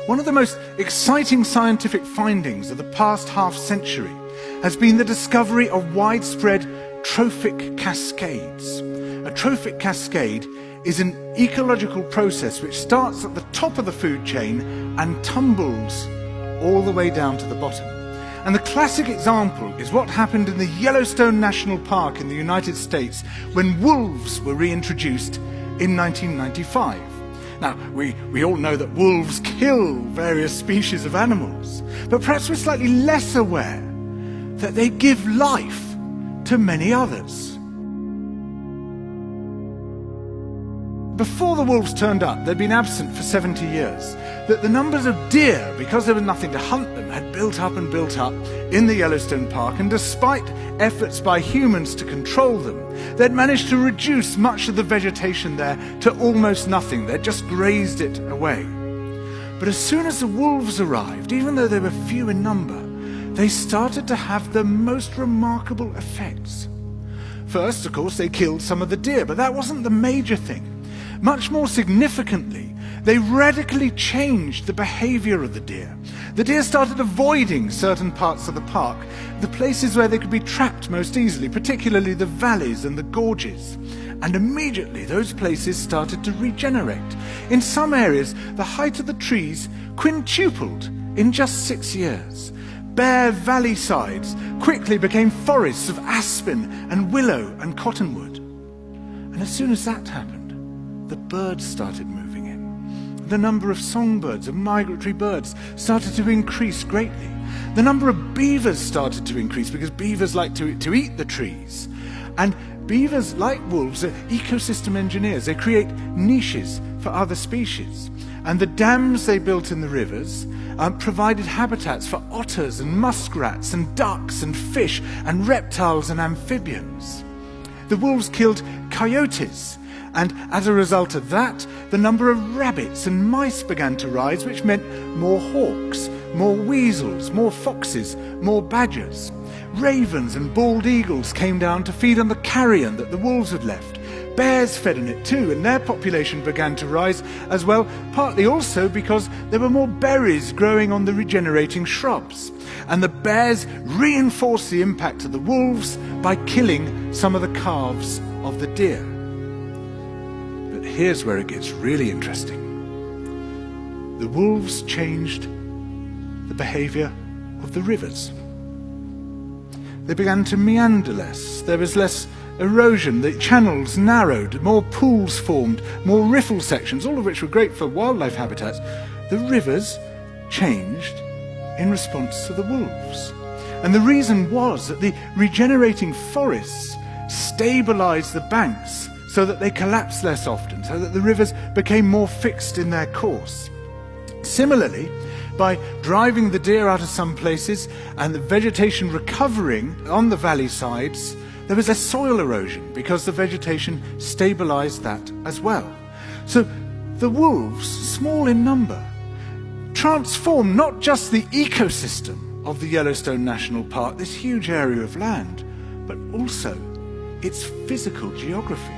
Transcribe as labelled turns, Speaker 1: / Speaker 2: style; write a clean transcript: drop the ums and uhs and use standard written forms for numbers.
Speaker 1: One of the most exciting scientific findings of the past half-century has been the discovery of widespread trophic cascades. A trophic cascade is an ecological process which starts at the top of the food chain and tumbles all the way down to the bottom. And the classic example is what happened in the Yellowstone National Park in the United States when wolves were reintroduced in 1995. Now, we all know that wolves kill various species of animals, but perhaps we're slightly less aware that they give life to many others. Before the wolves turned up, they'd been absent for 70 years. That the numbers of deer, because there was nothing to hunt them, had built up and built up in the Yellowstone Park, and despite efforts by humans to control them, they'd managed to reduce much of the vegetation there to almost nothing. They'd just grazed it away. But as soon as the wolves arrived, even though they were few in number, they started to have the most remarkable effects. First, of course, they killed some of the deer, but that wasn't the major thing. Much more significantly, they radically changed the behavior of the deer. The deer started avoiding certain parts of the park, the places where they could be trapped most easily, particularly the valleys and the gorges. And immediately those places started to regenerate. In some areas, the height of the trees quintupled in just 6 years. Bare valley sides quickly became forests of aspen and willow and cottonwood. And as soon as that happened, the birds started moving in. The number of songbirds, of migratory birds, started to increase greatly. The number of beavers started to increase because beavers like to eat the trees. And beavers, like wolves, are ecosystem engineers. They create niches for other species. And the dams they built in the rivers provided habitats for otters and muskrats and ducks and fish and reptiles and amphibians. The wolves killed coyotes, and as a result of that, the number of rabbits and mice began to rise, which meant more hawks, more weasels, more foxes, more badgers. Ravens and bald eagles came down to feed on the carrion that the wolves had left. Bears fed on it too, and their population began to rise as well, partly also because there were more berries growing on the regenerating shrubs. And the bears reinforced the impact of the wolves by killing some of the calves of the deer. But here's where it gets really interesting. The wolves changed the behavior of the rivers. They began to meander less. There was less erosion. The channels narrowed, more pools formed, more riffle sections, all of which were great for wildlife habitats. The rivers changed in response to the wolves. And the reason was that the regenerating forests stabilized the banks so that they collapsed less often, so that the rivers became more fixed in their course. Similarly, by driving the deer out of some places and the vegetation recovering on the valley sides, there was less soil erosion because the vegetation stabilized that as well. So the wolves, small in number, transformed not just the ecosystem of the Yellowstone National Park, this huge area of land, but also its physical geography.